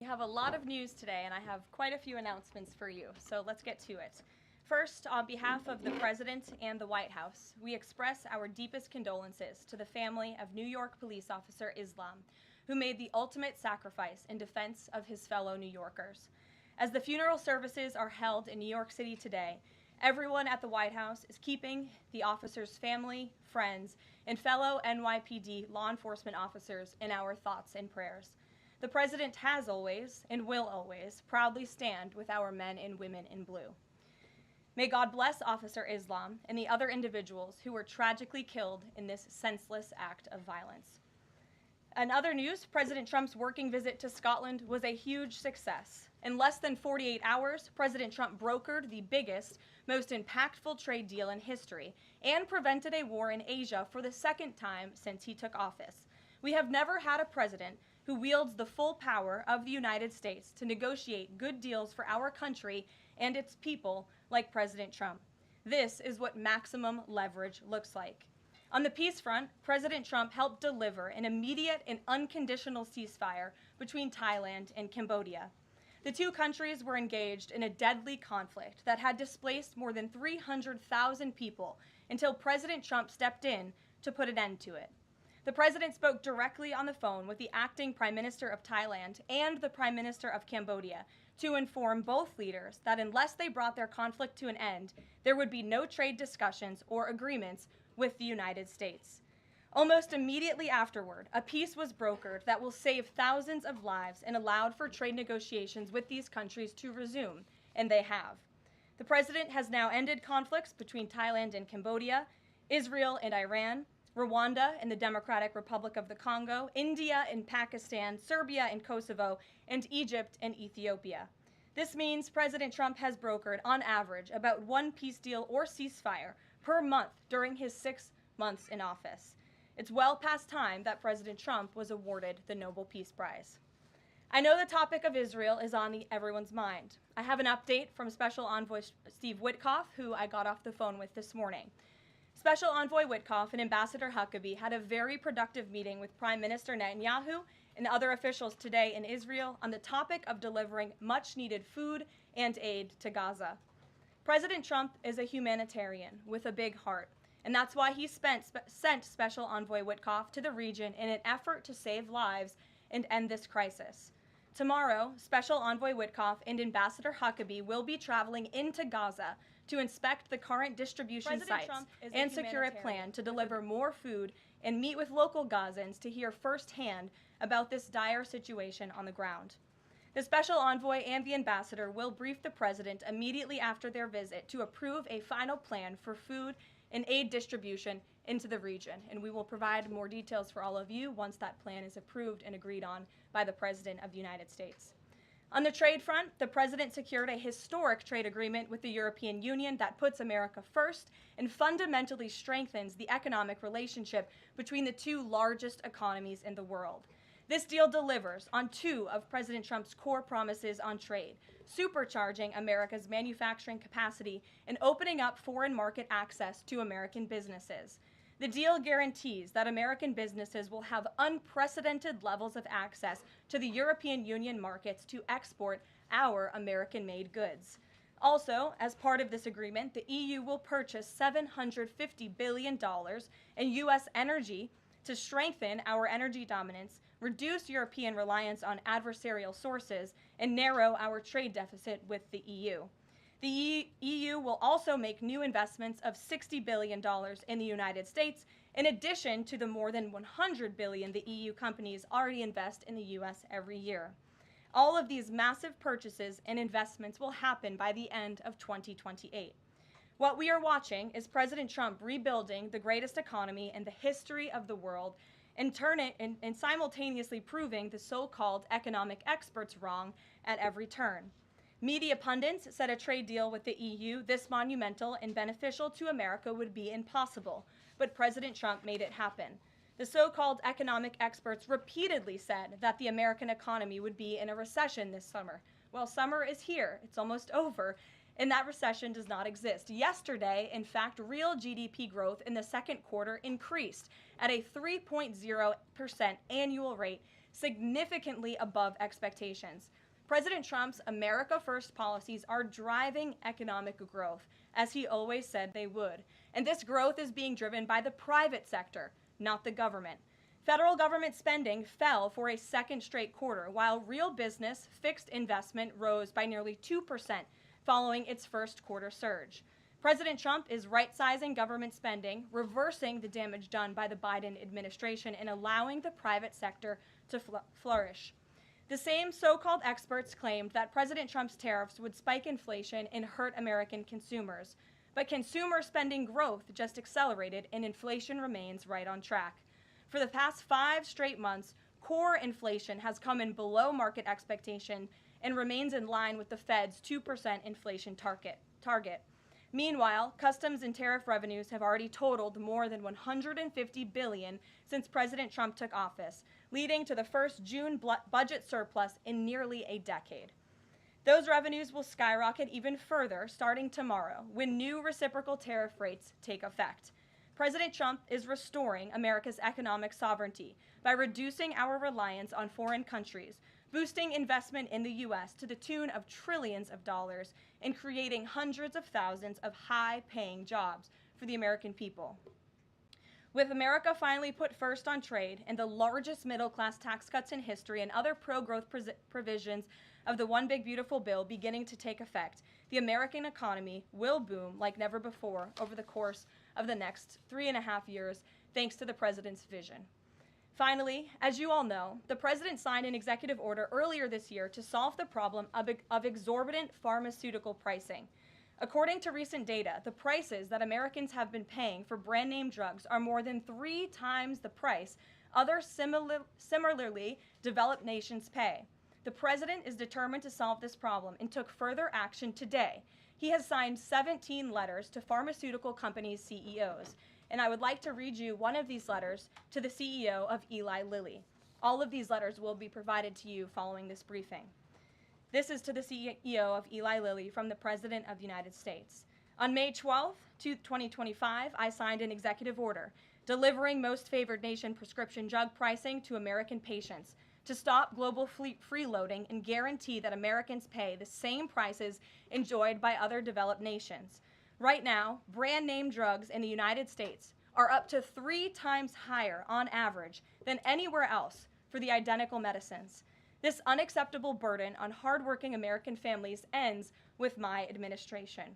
We have a lot of news today, and I have quite a few announcements for you, so let's get to it. First, on behalf of the President and the White House, we express our deepest condolences to the family of New York police officer Islam, who made the ultimate sacrifice in defense of his fellow New Yorkers. As the funeral services are held in New York City today, everyone at the White House is keeping the officer's family, friends, and fellow NYPD law enforcement officers in our thoughts and prayers. The President has always, and will always, proudly stand with our men and women in blue. May God bless Officer Islam and the other individuals who were tragically killed in this senseless act of violence. In other news, President Trump's working visit to Scotland was a huge success. In less than 48 hours, President Trump brokered the biggest, most impactful trade deal in history and prevented a war in Asia for the second time since he took office. We have never had a president who wields the full power of the United States to negotiate good deals for our country and its people like President Trump. This is what maximum leverage looks like. On the peace front, President Trump helped deliver an immediate and unconditional ceasefire between Thailand and Cambodia. The two countries were engaged in a deadly conflict that had displaced more than 300,000 people until President Trump stepped in to put an end to it. The president spoke directly on the phone with the acting Prime Minister of Thailand and the Prime Minister of Cambodia to inform both leaders that unless they brought their conflict to an end, there would be no trade discussions or agreements with the United States. Almost immediately afterward, a peace was brokered that will save thousands of lives and allowed for trade negotiations with these countries to resume, and they have. The president has now ended conflicts between Thailand and Cambodia, Israel and Iran, Rwanda and the Democratic Republic of the Congo, India and Pakistan, Serbia and Kosovo, and Egypt and Ethiopia. This means President Trump has brokered, on average, about one peace deal or ceasefire per month during his 6 months in office. It's well past time that President Trump was awarded the Nobel Peace Prize. I know the topic of Israel is on everyone's mind. I have an update from Special Envoy Steve Witkoff, who I got off the phone with this morning. Special Envoy Witkoff and Ambassador Huckabee had a very productive meeting with Prime Minister Netanyahu and other officials today in Israel on the topic of delivering much-needed food and aid to Gaza. President Trump is a humanitarian with a big heart, and that's why he sent Special Envoy Witkoff to the region in an effort to save lives and end this crisis. Tomorrow, Special Envoy Witkoff and Ambassador Huckabee will be traveling into Gaza to inspect the current distribution sites and secure a plan to deliver more food and meet with local Gazans to hear firsthand about this dire situation on the ground. The special envoy and the ambassador will brief the president immediately after their visit to approve a final plan for food and aid distribution into the region, and we will provide more details for all of you once that plan is approved and agreed on by the President of the United States. On the trade front, the president secured a historic trade agreement with the European Union that puts America first and fundamentally strengthens the economic relationship between the two largest economies in the world. This deal delivers on two of President Trump's core promises on trade, supercharging America's manufacturing capacity and opening up foreign market access to American businesses. The deal guarantees that American businesses will have unprecedented levels of access to the European Union markets to export our American-made goods. Also, as part of this agreement, the EU will purchase $750 billion in U.S. energy to strengthen our energy dominance, reduce European reliance on adversarial sources, and narrow our trade deficit with the EU. The EU will also make new investments of $60 billion in the United States, in addition to the more than $100 billion the EU companies already invest in the U.S. every year. All of these massive purchases and investments will happen by the end of 2028. What we are watching is President Trump rebuilding the greatest economy in the history of the world and simultaneously proving the so-called economic experts wrong at every turn. Media pundits said a trade deal with the EU this monumental and beneficial to America would be impossible, but President Trump made it happen. The so-called economic experts repeatedly said that the American economy would be in a recession this summer. Well, summer is here. It's almost over, and that recession does not exist. Yesterday, in fact, real GDP growth in the second quarter increased at a 3.0% annual rate, significantly above expectations. President Trump's America First policies are driving economic growth, as he always said they would. And this growth is being driven by the private sector, not the government. Federal government spending fell for a second straight quarter, while real business fixed investment rose by nearly 2% following its first quarter surge. President Trump is right-sizing government spending, reversing the damage done by the Biden administration, and allowing the private sector to flourish. The same so-called experts claimed that President Trump's tariffs would spike inflation and hurt American consumers. But consumer spending growth just accelerated, and inflation remains right on track. For the past 5 straight months, core inflation has come in below market expectation and remains in line with the Fed's 2% inflation target. Meanwhile, customs and tariff revenues have already totaled more than $150 billion since President Trump took office, leading to the first June budget surplus in nearly a decade. Those revenues will skyrocket even further starting tomorrow when new reciprocal tariff rates take effect. President Trump is restoring America's economic sovereignty by reducing our reliance on foreign countries, boosting investment in the U.S. to the tune of trillions of dollars, and creating hundreds of thousands of high-paying jobs for the American people. With America finally put first on trade and the largest middle-class tax cuts in history and other pro-growth provisions of the One Big Beautiful Bill beginning to take effect, the American economy will boom like never before over the course of the next 3.5 years, thanks to the president's vision. Finally, as you all know, the president signed an executive order earlier this year to solve the problem of exorbitant pharmaceutical pricing. According to recent data, the prices that Americans have been paying for brand name drugs are more than 3 times the price other similarly developed nations pay. The president is determined to solve this problem and took further action today. He has signed 17 letters to pharmaceutical companies' CEOs, and I would like to read you one of these letters to the CEO of Eli Lilly. All of these letters will be provided to you following this briefing. This is to the CEO of Eli Lilly from the President of the United States. On May 12, 2025, I signed an executive order delivering most favored nation prescription drug pricing to American patients to stop global freeloading and guarantee that Americans pay the same prices enjoyed by other developed nations. Right now, brand name drugs in the United States are up to 3 times higher on average than anywhere else for the identical medicines. This unacceptable burden on hardworking American families ends with my administration.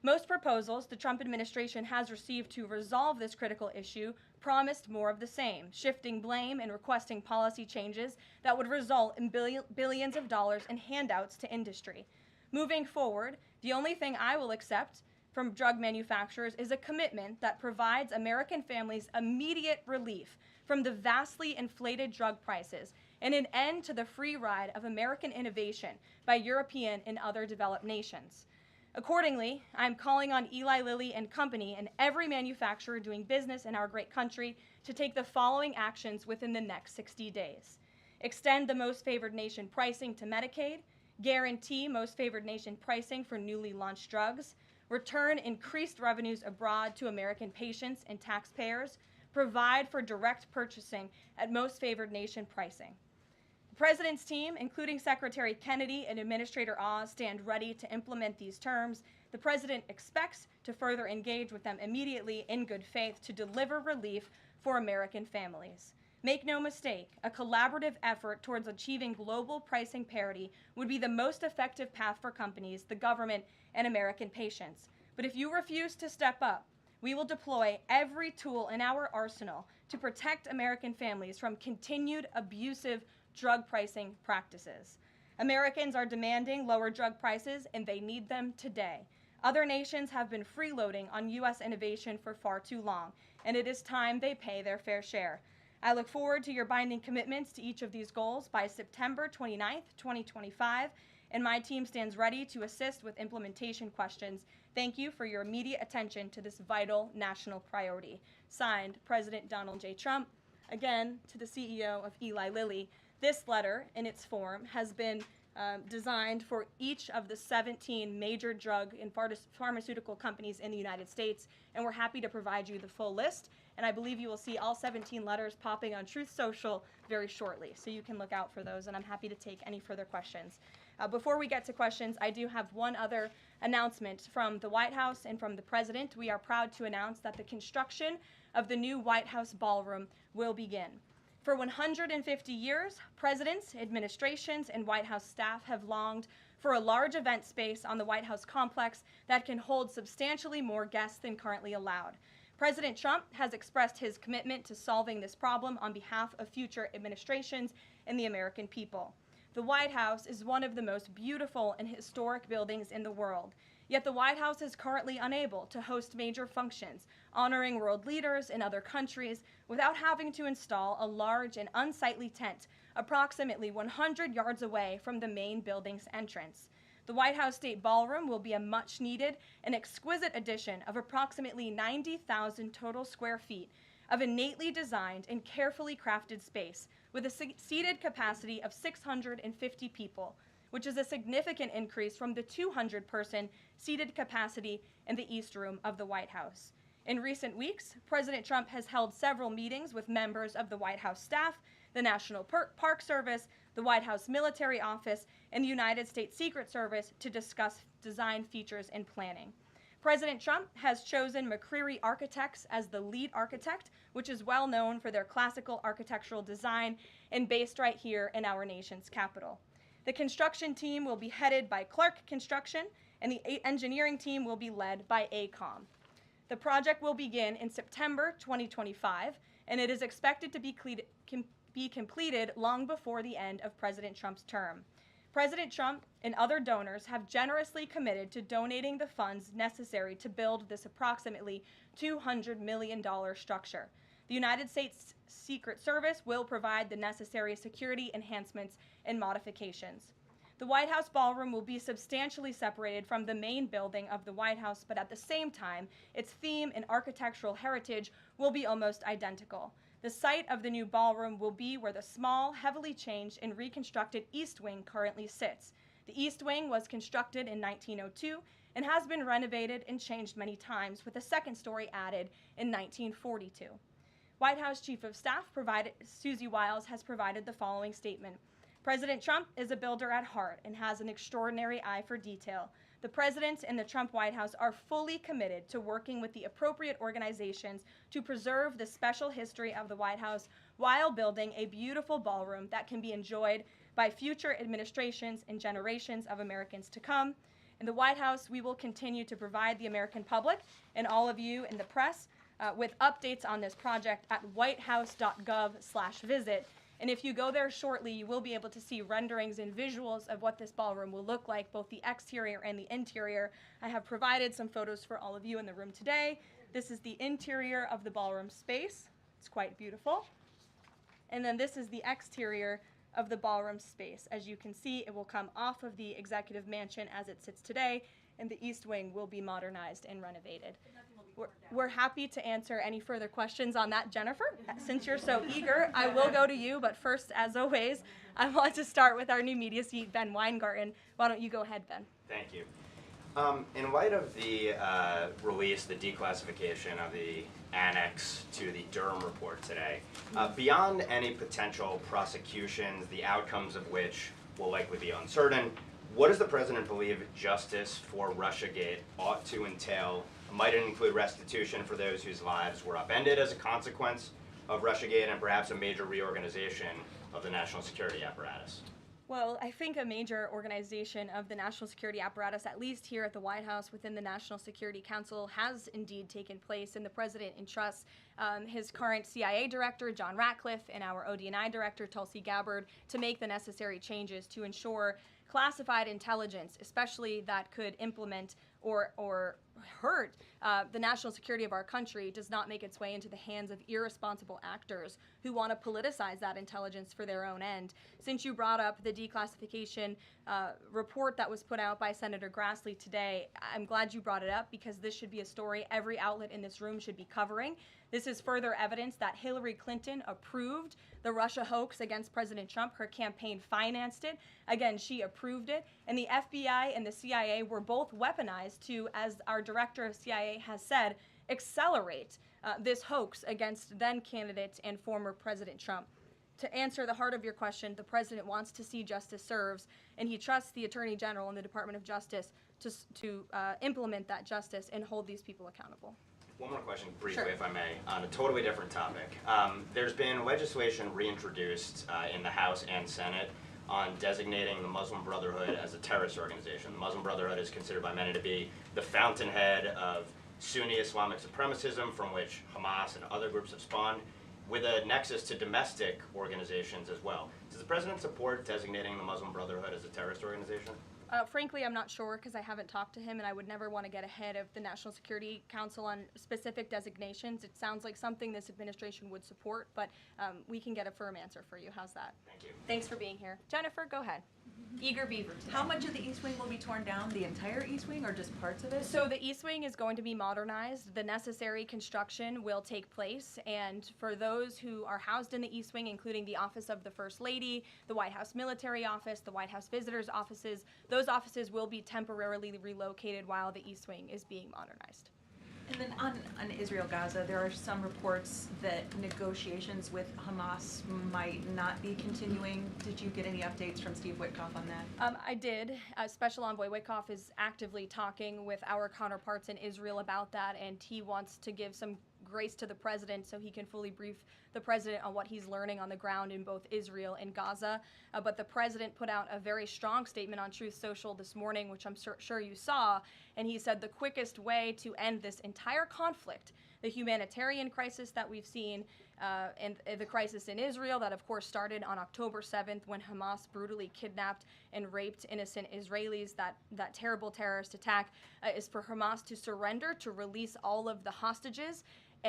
Most proposals the Trump administration has received to resolve this critical issue promised more of the same, shifting blame and requesting policy changes that would result in billions of dollars in handouts to industry. Moving forward, the only thing I will accept from drug manufacturers is a commitment that provides American families immediate relief from the vastly inflated drug prices and an end to the free ride of American innovation by European and other developed nations. Accordingly, I am calling on Eli Lilly and Company and every manufacturer doing business in our great country to take the following actions within the next 60 days. Extend the most favored nation pricing to Medicaid, guarantee most favored nation pricing for newly launched drugs, return increased revenues abroad to American patients and taxpayers, provide for direct purchasing at most favored nation pricing. The President's team, including Secretary Kennedy and Administrator Oz, stand ready to implement these terms. The President expects to further engage with them immediately in good faith to deliver relief for American families. Make no mistake, a collaborative effort towards achieving global pricing parity would be the most effective path for companies, the government, and American patients. But if you refuse to step up, we will deploy every tool in our arsenal to protect American families from continued abusive drug pricing practices. Americans are demanding lower drug prices, and they need them today. Other nations have been freeloading on U.S. innovation for far too long, and it is time they pay their fair share. I look forward to your binding commitments to each of these goals by September 29th, 2025, and my team stands ready to assist with implementation questions. Thank you for your immediate attention to this vital national priority. Signed, President Donald J. Trump. Again, to the CEO of Eli Lilly. This letter, in its form, has been designed for each of the 17 major drug and pharmaceutical companies in the United States, and we're happy to provide you the full list and I believe you will see all 17 letters popping on Truth Social very shortly, so you can look out for those, and I'm happy to take any further questions. Before we get to questions, I do have one other announcement from the White House and from the President. We are proud to announce that the construction of the new White House ballroom will begin. For 150 years, presidents, administrations, and White House staff have longed for a large event space on the White House complex that can hold substantially more guests than currently allowed. President Trump has expressed his commitment to solving this problem on behalf of future administrations and the American people. The White House is one of the most beautiful and historic buildings in the world. Yet the White House is currently unable to host major functions, honoring world leaders in other countries without having to install a large and unsightly tent approximately 100 yards away from the main building's entrance. The White House State Ballroom will be a much-needed and exquisite addition of approximately 90,000 total square feet of innately designed and carefully crafted space with a seated capacity of 650 people, which is a significant increase from the 200-person seated capacity in the East Room of the White House. In recent weeks, President Trump has held several meetings with members of the White House staff, the National Park Service, the White House Military Office, and the United States Secret Service to discuss design features and planning. President Trump has chosen McCreary Architects as the lead architect, which is well known for their classical architectural design and based right here in our nation's capital. The construction team will be headed by Clark Construction, and the engineering team will be led by AECOM. The project will begin in September 2025, and it is expected to be completed long before the end of President Trump's term. President Trump and other donors have generously committed to donating the funds necessary to build this approximately $200 million structure. The United States Secret Service will provide the necessary security enhancements and modifications. The White House ballroom will be substantially separated from the main building of the White House, but at the same time, its theme and architectural heritage will be almost identical. The site of the new ballroom will be where the small, heavily changed and reconstructed East Wing currently sits. The East Wing was constructed in 1902 and has been renovated and changed many times, with a second story added in 1942. White House Chief of Staff Susie Wiles has provided the following statement. President Trump is a builder at heart and has an extraordinary eye for detail. The President and the Trump White House are fully committed to working with the appropriate organizations to preserve the special history of the White House while building a beautiful ballroom that can be enjoyed by future administrations and generations of Americans to come. In the White House, we will continue to provide the American public and all of you in the press with updates on this project at whitehouse.gov/visit. And if you go there shortly, you will be able to see renderings and visuals of what this ballroom will look like, both the exterior and the interior. I have provided some photos for all of you in the room today. This is the interior of the ballroom space. It's quite beautiful. And then this is the exterior of the ballroom space. As you can see, it will come off of the executive mansion as it sits today, and the East Wing will be modernized and renovated. We're happy to answer any further questions on that, Jennifer. Since you're so eager, I will go to you, but first, as always, I want to start with our new media seat, Ben Weingarten. Why don't you go ahead, Ben? Thank you. In light of the release, the declassification of the annex to the Durham report today, beyond any potential prosecutions, the outcomes of which will likely be uncertain, what does the President believe justice for Russiagate ought to entail? Might it include restitution for those whose lives were upended as a consequence of Russiagate, and perhaps a major reorganization of the national security apparatus? Well, I think a major organization of the national security apparatus, at least here at the White House within the National Security Council, has indeed taken place, and the President entrusts his current CIA director, John Ratcliffe, and our ODNI director, Tulsi Gabbard, to make the necessary changes to ensure classified intelligence, especially that could implement or hurt the national security of our country, does not make its way into the hands of irresponsible actors who want to politicize that intelligence for their own end. Since you brought up the declassification report that was put out by Senator Grassley today, I'm glad you brought it up, because this should be a story every outlet in this room should be covering. This is further evidence that Hillary Clinton approved the Russia hoax against President Trump. Her campaign financed it. Again, she approved it. And the FBI and the CIA were both weaponized to, as our director of CIA has said, accelerate this hoax against then candidate and former President Trump. To answer the heart of your question, the president wants to see justice served, and he trusts the Attorney General and the Department of Justice to implement that justice and hold these people accountable. One more question, briefly, Sure. if I may, on a totally different topic. There's been legislation reintroduced in the House and Senate on designating the Muslim Brotherhood as a terrorist organization. The Muslim Brotherhood is considered by many to be the fountainhead of Sunni Islamic supremacism from which Hamas and other groups have spawned, with a nexus to domestic organizations as well. Does the president support designating the Muslim Brotherhood as a terrorist organization? Frankly, I'm not sure because I haven't talked to him, and I would never want to get ahead of the National Security Council on specific designations. It sounds like something this administration would support, but we can get a firm answer for you. How's that? Thank you. Thanks for being here. Jennifer, go ahead. Eager beaver today. How much of the East Wing will be torn down? The entire East Wing or just parts of it? So the East Wing is going to be modernized. The necessary construction will take place. And for those who are housed in the East Wing, including the Office of the First Lady, the White House Military Office, the White House Visitors Offices, those offices will be temporarily relocated while the East Wing is being modernized. And then on Israel-Gaza, there are some reports that negotiations with Hamas might not be continuing. Did you get any updates from Steve Witkoff on that? I did. Special Envoy Witkoff is actively talking with our counterparts in Israel about that, and he wants to give some grace to the president so he can fully brief the president on what he's learning on the ground in both Israel and Gaza. But the president put out a very strong statement on Truth Social this morning, which I'm sure you saw, and he said the quickest way to end this entire conflict, the humanitarian crisis that we've seen, and the crisis in Israel that of course started on October 7th when Hamas brutally kidnapped and raped innocent Israelis, that terrible terrorist attack, is for Hamas to surrender, to release all of the hostages,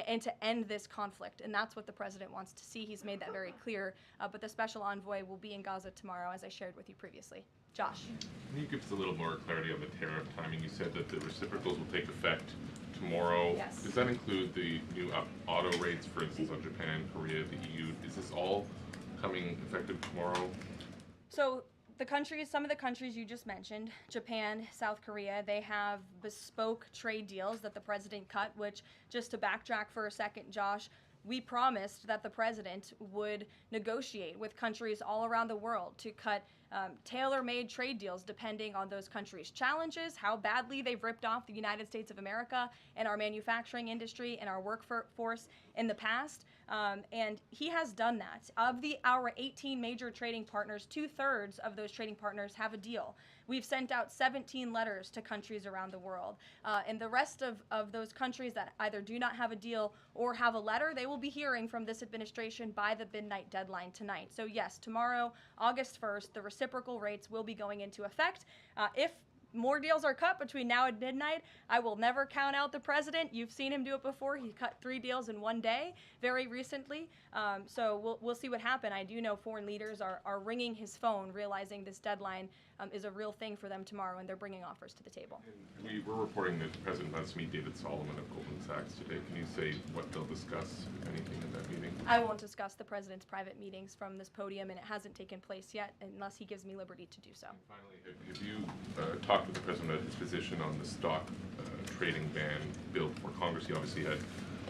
and to end this conflict. And that's what the president wants to see. He's made that very clear. But the special envoy will be in Gaza tomorrow, as I shared with you previously. Josh. Can you give us a little more clarity on the tariff timing? You said that the reciprocals will take effect tomorrow. Yes. Does that include the new auto rates, for instance, on Japan, Korea, the EU? Is this all coming effective tomorrow? So some of the countries you just mentioned, Japan, South Korea, they have bespoke trade deals that the president cut, which, just to backtrack for a second, Josh, we promised that the president would negotiate with countries all around the world to cut tailor-made trade deals depending on those countries' challenges, how badly they've ripped off the United States of America and our manufacturing industry and our workforce in the past. And he has done that. Of our 18 major trading partners, 2/3 of those trading partners have a deal. We've sent out 17 letters to countries around the world. And the rest of those countries that either do not have a deal or have a letter, they will be hearing from this administration by the midnight deadline tonight. So yes, tomorrow, August 1st, the reciprocal rates will be going into effect. If more deals are cut between now and midnight, I will never count out the president. You've seen him do it before. He cut 3 deals in one day very recently. So we'll see what happens. I do know foreign leaders are ringing his phone, realizing this deadline is a real thing for them tomorrow, and they're bringing offers to the table. And we were reporting that the president wants to meet David Solomon of Goldman Sachs today. Can you say what they'll discuss, if anything, in that meeting? I won't discuss the president's private meetings from this podium, and it hasn't taken place yet unless he gives me liberty to do so. And finally, have you talked with the president about his position on the stock trading ban bill before Congress? He obviously had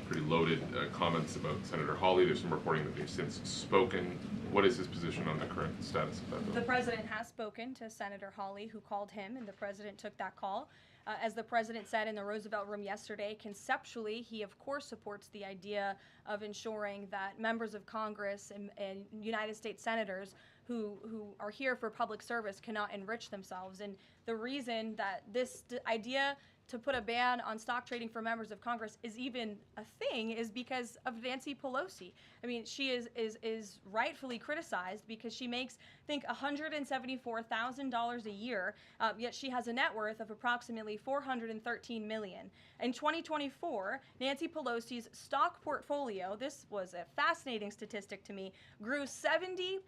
pretty loaded comments about Senator Hawley. There's some reporting that they've since spoken. What is his position on the current status of that bill? The president has spoken to Senator Hawley, who called him, and the president took that call. As the president said in the Roosevelt Room yesterday, conceptually, he of course supports the idea of ensuring that members of Congress and United States senators who are here for public service cannot enrich themselves. And the reason that this idea to put a ban on stock trading for members of Congress is even a thing is because of Nancy Pelosi. I mean, she is rightfully criticized because she makes, I think, $174,000 a year, yet she has a net worth of approximately $413 million. In 2024, Nancy Pelosi's stock portfolio, this was a fascinating statistic to me, grew 70%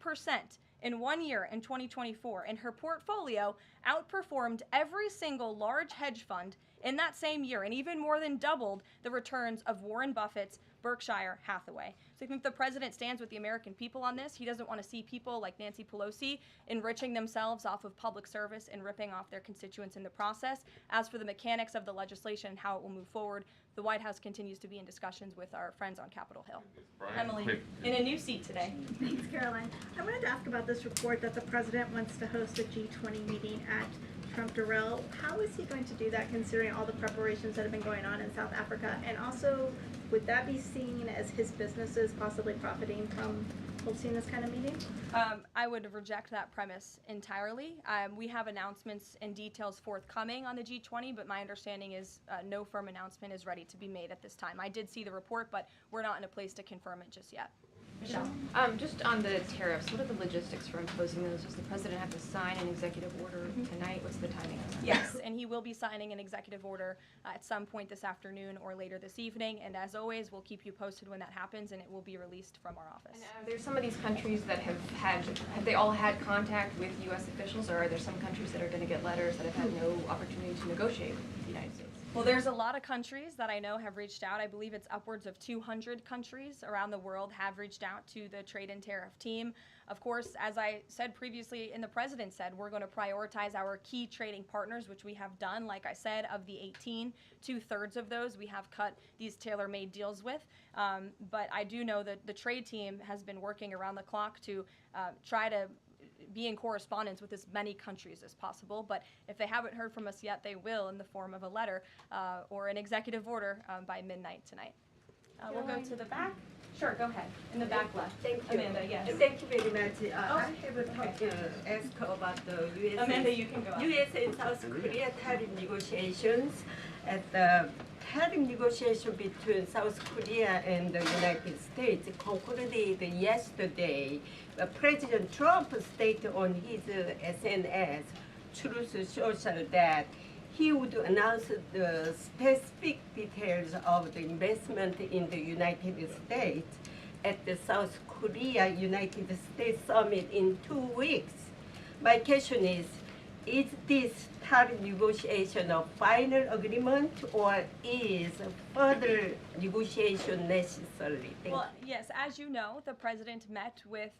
in 1 year in 2024, and her portfolio outperformed every single large hedge fund in that same year and even more than doubled the returns of Warren Buffett's Berkshire Hathaway. So I think the president stands with the American people on this. He doesn't want to see people like Nancy Pelosi enriching themselves off of public service and ripping off their constituents in the process. As for the mechanics of the legislation and how it will move forward, the White House continues to be in discussions with our friends on Capitol Hill. Brian, Emily, quick. in a new seat today. Thanks, Caroline. I wanted to ask about this report that the president wants to host a G20 meeting at Trump-Durrell. How is he going to do that, considering all the preparations that have been going on in South Africa? And also, would that be seen as his businesses possibly profiting from hosting this kind of meeting? I would reject that premise entirely. We have announcements and details forthcoming on the G20, but my understanding is no firm announcement is ready to be made at this time. I did see the report, but we're not in a place to confirm it just yet. Michelle? Just on the tariffs, what are the logistics for imposing those? Does the president have to sign an executive order tonight? What's the timing on that? Yes, and he will be signing an executive order at some point this afternoon or later this evening. And as always, we'll keep you posted when that happens, and it will be released from our office. And there's some of these countries that have they all had contact with U.S. officials, or are there some countries that are going to get letters that have had no opportunity to negotiate with the United States? Well, there's a lot of countries that I know have reached out. I believe it's upwards of 200 countries around the world have reached out to the trade and tariff team. Of course, as I said previously and the president said, we're going to prioritize our key trading partners, which we have done. Like I said, of the 18, 2/3 of those we have cut these tailor-made deals with. But I do know that the trade team has been working around the clock to try to be in correspondence with as many countries as possible. But if they haven't heard from us yet, they will in the form of a letter or an executive order by midnight tonight. We'll go to the back. Sure, go ahead. In the back left. Thank you. Amanda, yes. Thank you very much. I have a okay. ask about the U.S. Amanda, you can go ahead. U.S. and South Korea tariff negotiations. At the tariff negotiation between South Korea and the United States concluded yesterday. President Trump stated on his SNS, Truth Social, that he would announce the specific details of the investment in the United States at the South Korea-United States summit in 2 weeks. My question is this tariff negotiation a final agreement, or is further negotiation necessary? Well, yes, as you know, the president met with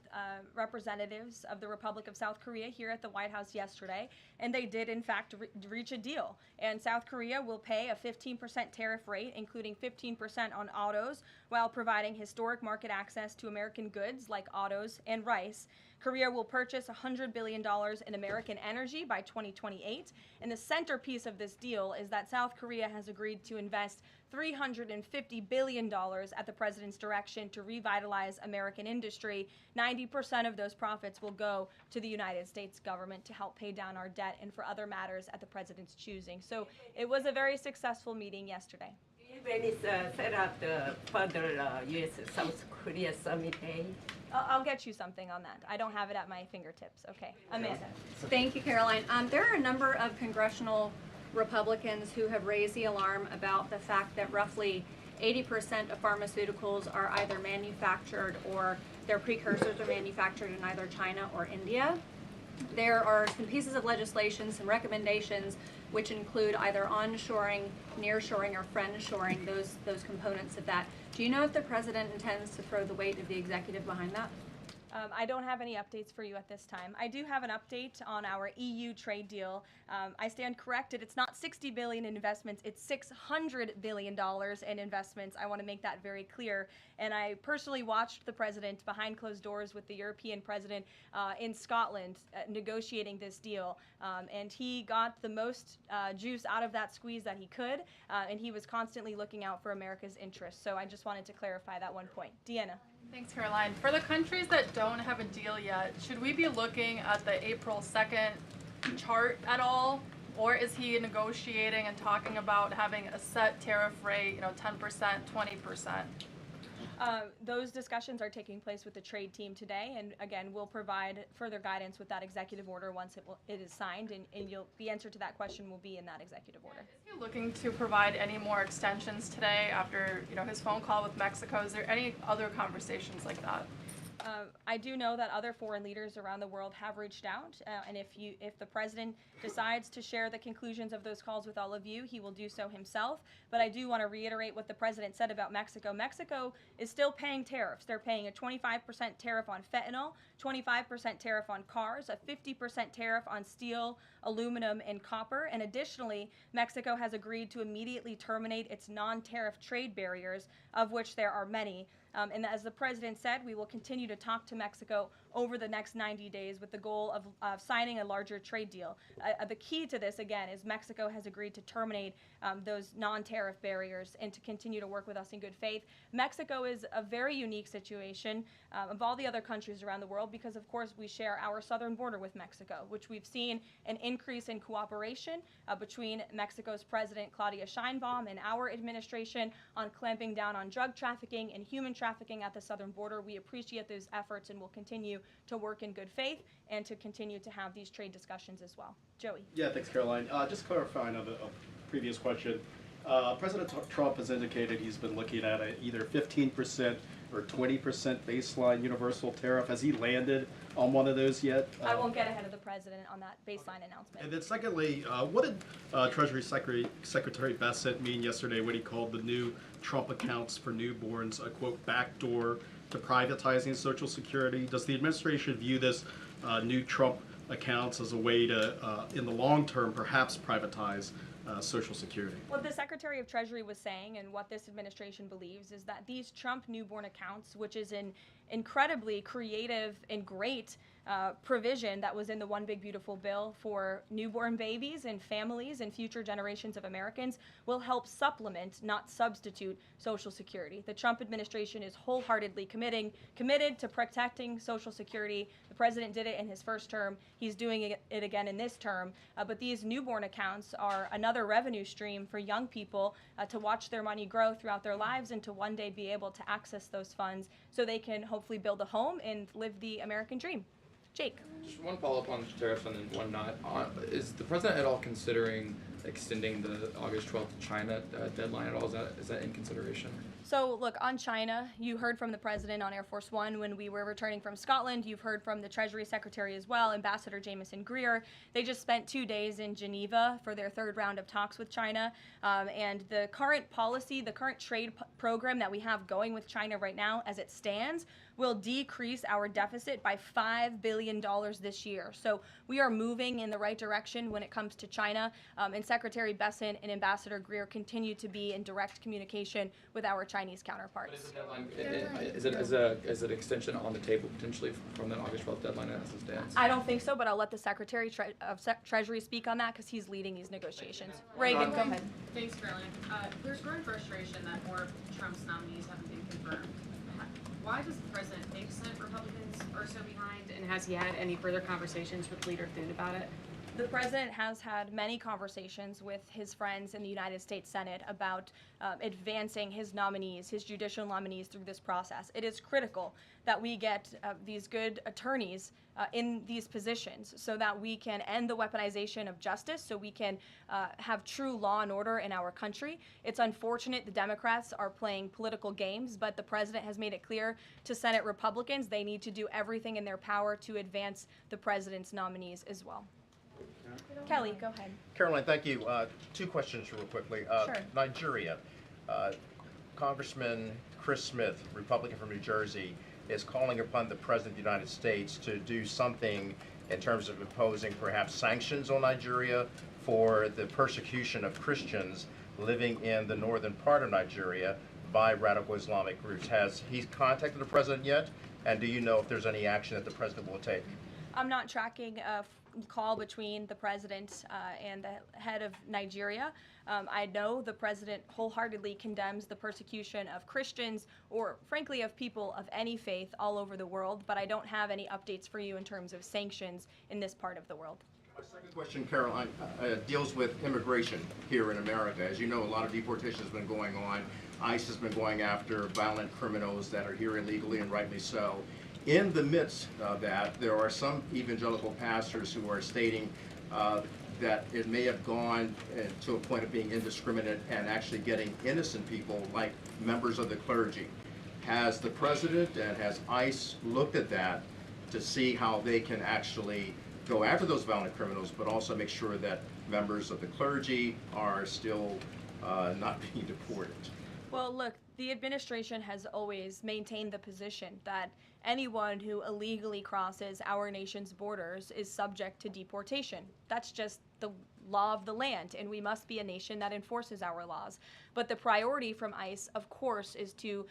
representatives of the Republic of South Korea here at the White House yesterday, and they did, in fact, reach a deal. And South Korea will pay a 15% tariff rate, including 15% on autos, while providing historic market access to American goods like autos and rice. Korea will purchase $100 billion in American energy by 2028. And the centerpiece of this deal is that South Korea has agreed to invest $350 billion at the president's direction to revitalize American industry. 90% of those profits will go to the United States government to help pay down our debt and for other matters at the president's choosing. So it was a very successful meeting yesterday. When it's set up the further U.S.-South Korea summit day? I'll get you something on that. I don't have it at my fingertips. Okay, Amanda. Thank you, Caroline. There are a number of congressional Republicans who have raised the alarm about the fact that roughly 80% of pharmaceuticals are either manufactured or their precursors are manufactured in either China or India. There are some pieces of legislation, some recommendations, which include either onshoring, nearshoring, or friendshoring, those components of that. Do you know if the president intends to throw the weight of the executive behind that? I don't have any updates for you at this time. I do have an update on our EU trade deal. I stand corrected. It's not $60 billion in investments. It's $600 billion in investments. I want to make that very clear. And I personally watched the president behind closed doors with the European president in Scotland negotiating this deal. And he got the most juice out of that squeeze that he could. And he was constantly looking out for America's interests. So I just wanted to clarify that one point. Deanna. Thanks, Caroline. For the countries that don't have a deal yet, should we be looking at the April 2nd chart at all? Or is he negotiating and talking about having a set tariff rate, 10%, 20%? Those discussions are taking place with the trade team today, and again, we'll provide further guidance with that executive order once it is signed, and the answer to that question will be in that executive order. Is he looking to provide any more extensions today after his phone call with Mexico? Is there any other conversations like that? I do know that other foreign leaders around the world have reached out, and if the president decides to share the conclusions of those calls with all of you, he will do so himself. But I do want to reiterate what the president said about Mexico. Mexico is still paying tariffs. They're paying a 25% tariff on fentanyl, 25% tariff on cars, a 50% tariff on steel, aluminum, and copper. And additionally, Mexico has agreed to immediately terminate its non-tariff trade barriers, of which there are many. And as the president said, we will continue to talk to Mexico over the next 90 days with the goal of signing a larger trade deal. The key to this, again, is Mexico has agreed to terminate those non-tariff barriers and to continue to work with us in good faith. Mexico is a very unique situation of all the other countries around the world because, of course, we share our southern border with Mexico, which we've seen an increase in cooperation between Mexico's President Claudia Sheinbaum and our administration on clamping down on drug trafficking and human trafficking at the southern border. We appreciate those efforts and will continue to work in good faith and to continue to have these trade discussions as well. Joey. Yeah, thanks, Caroline. Just clarifying on a previous question. President Trump has indicated he's been looking at either 15% or 20% baseline universal tariff. Has he landed on one of those yet? I won't get ahead of the president on that baseline announcement. And then secondly, what did Treasury Secretary Bessent mean yesterday when he called the new Trump accounts for newborns a, quote, backdoor to privatizing Social Security? Does the administration view this new Trump accounts as a way to, in the long term, perhaps privatize Social Security? What the Secretary of Treasury was saying and what this administration believes is that these Trump newborn accounts, which is an incredibly creative and great provision that was in the One Big Beautiful Bill for newborn babies and families and future generations of Americans, will help supplement, not substitute, Social Security. The Trump administration is wholeheartedly committed to protecting Social Security. The president did it in his first term. He's doing it again in this term. But these newborn accounts are another revenue stream for young people to watch their money grow throughout their lives and to one day be able to access those funds so they can hopefully build a home and live the American dream. Jake. Just one follow-up on tariffs and then one not. Is the president at all considering extending the August 12th China deadline at all? Is that in consideration? So look, on China, you heard from the president on Air Force One when we were returning from Scotland. You've heard from the Treasury Secretary as well, Ambassador Jameson Greer. They just spent 2 days in Geneva for their third round of talks with China. And the current policy, the current trade program that we have going with China right now as it stands will decrease our deficit by $5 billion this year. So we are moving in the right direction when it comes to China. And Secretary Bessent and Ambassador Greer continue to be in direct communication with our Chinese counterparts. But is the deadline, is it extension on the table potentially from that August 12th deadline as it stands? I don't think so, but I'll let the Secretary of Treasury speak on that because he's leading these negotiations. Reagan, go ahead. Thanks, Caroline. There's growing frustration that more of Trump's nominees haven't been confirmed. Why does the president think Senate Republicans are so behind, and has he had any further conversations with Leader Thune about it? The president has had many conversations with his friends in the United States Senate about advancing his nominees, his judicial nominees through this process. It is critical that we get these good attorneys in these positions so that we can end the weaponization of justice, so we can have true law and order in our country. It's unfortunate the Democrats are playing political games, but the president has made it clear to Senate Republicans they need to do everything in their power to advance the president's nominees as well. Kelly, go ahead. Caroline, thank you. 2 questions real quickly. Sure. Nigeria. Congressman Chris Smith, Republican from New Jersey, is calling upon the President of the United States to do something in terms of imposing perhaps sanctions on Nigeria for the persecution of Christians living in the northern part of Nigeria by radical Islamic groups. Has he contacted the President yet? And do you know if there's any action that the President will take? I'm not tracking a call between the president and the head of Nigeria. I know the president wholeheartedly condemns the persecution of Christians or, frankly, of people of any faith all over the world, but I don't have any updates for you in terms of sanctions in this part of the world. My second question, Caroline, deals with immigration here in America. As you know, a lot of deportation has been going on. ICE has been going after violent criminals that are here illegally, and rightly so. In the midst of that, there are some evangelical pastors who are stating that it may have gone to a point of being indiscriminate and actually getting innocent people like members of the clergy. Has the president and has ICE looked at that to see how they can actually go after those violent criminals, but also make sure that members of the clergy are still not being deported? Well, look, the administration has always maintained the position that anyone who illegally crosses our nation's borders is subject to deportation. That's just the law of the land, and we must be a nation that enforces our laws. But the priority from ICE, of course, is to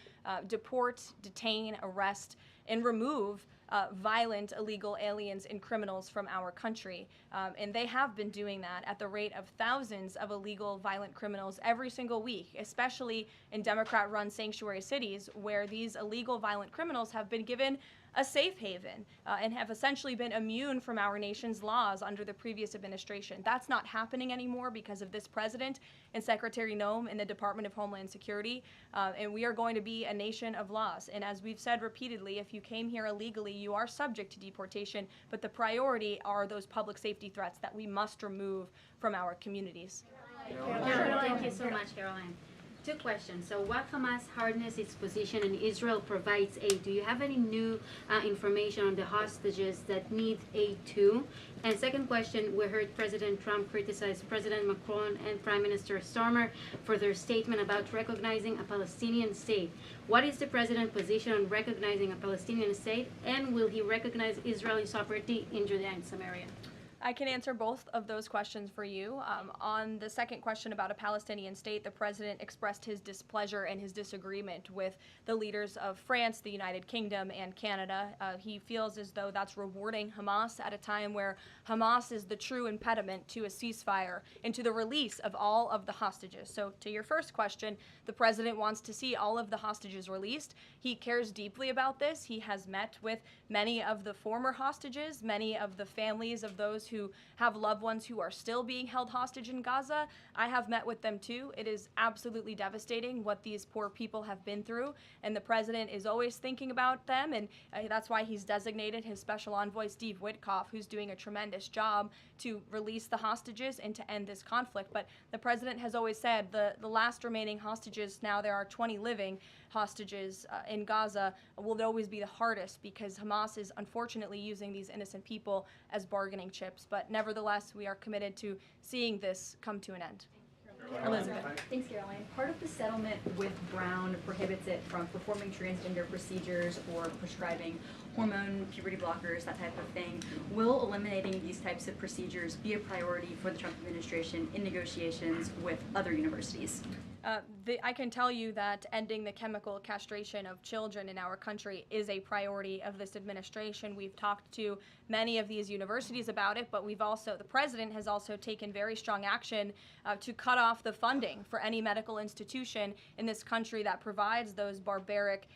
deport, detain, arrest, and remove violent illegal aliens and criminals from our country. And they have been doing that at the rate of thousands of illegal violent criminals every single week, especially in Democrat-run sanctuary cities where these illegal violent criminals have been given a safe haven and have essentially been immune from our nation's laws under the previous administration. That's not happening anymore because of this president and Secretary Noem in the Department of Homeland Security, and we are going to be a nation of laws. And as we've said repeatedly, if you came here illegally, you are subject to deportation, but the priority are those public safety threats that we must remove from our communities. Thank you so much, Karoline. Two questions. So what Hamas hardens its position and Israel provides aid? Do you have any new information on the hostages that need aid too? And second question, we heard President Trump criticize President Macron and Prime Minister Starmer for their statement about recognizing a Palestinian state. What is the president's position on recognizing a Palestinian state, and will he recognize Israeli sovereignty in Judea and Samaria? I can answer both of those questions for you. On the second question about a Palestinian state, the president expressed his displeasure and his disagreement with the leaders of France, the United Kingdom, and Canada. He feels as though that's rewarding Hamas at a time where Hamas is the true impediment to a ceasefire and to the release of all of the hostages. So to your first question, the president wants to see all of the hostages released. He cares deeply about this. He has met with many of the former hostages, many of the families of those who have loved ones who are still being held hostage in Gaza. I have met with them too. It is absolutely devastating what these poor people have been through, and the president is always thinking about them, and that's why he's designated his special envoy, Steve Witkoff, who's doing a tremendous job to release the hostages and to end this conflict. But the president has always said the last remaining hostages, now there are 20 living hostages in Gaza, will always be the hardest because Hamas is unfortunately using these innocent people as bargaining chips. But nevertheless, we are committed to seeing this come to an end. Elizabeth. Thanks, Caroline. Part of the settlement with Brown prohibits it from performing transgender procedures or prescribing hormone, puberty blockers, that type of thing. Will eliminating these types of procedures be a priority for the Trump administration in negotiations with other universities? I can tell you that ending the chemical castration of children in our country is a priority of this administration. We've talked to many of these universities about it, but the president has also taken very strong action to cut off the funding for any medical institution in this country that provides those barbaric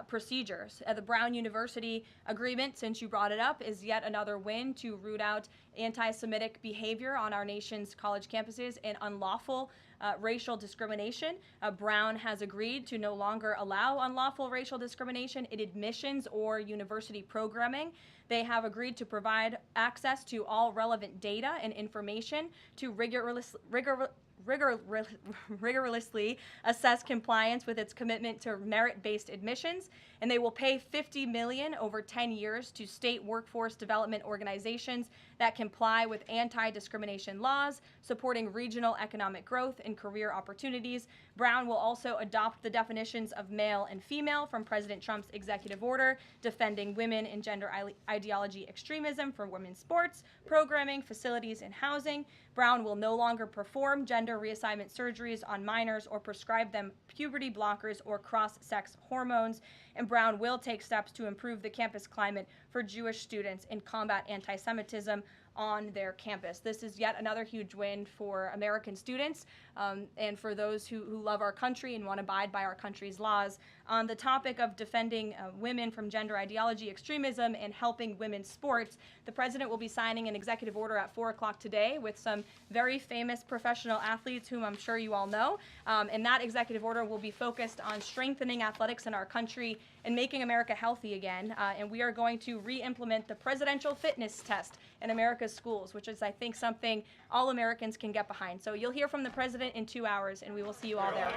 procedures. The Brown University agreement, since you brought it up, is yet another win to root out anti-Semitic behavior on our nation's college campuses and unlawful racial discrimination. Brown has agreed to no longer allow unlawful racial discrimination in admissions or university programming. They have agreed to provide access to all relevant data and information to rigorously assess compliance with its commitment to merit-based admissions, and they will pay $50 million over 10 years to state workforce development organizations that comply with anti-discrimination laws, supporting regional economic growth and career opportunities. Brown will also adopt the definitions of male and female from President Trump's executive order, defending women and gender ideology extremism for women's sports, programming, facilities, and housing. Brown will no longer perform gender reassignment surgeries on minors or prescribe them puberty blockers or cross-sex hormones. And Brown will take steps to improve the campus climate for Jewish students and combat anti-Semitism on their campus. This is yet another huge win for American students and for those who love our country and want to abide by our country's laws. On the topic of defending women from gender ideology extremism and helping women's sports, the president will be signing an executive order at 4 o'clock today with some very famous professional athletes whom I'm sure you all know. And that executive order will be focused on strengthening athletics in our country and making America healthy again. And we are going to re-implement the presidential fitness test in America's schools, which is, I think, something all Americans can get behind. So you'll hear from the president in 2 hours, and we will see you all there.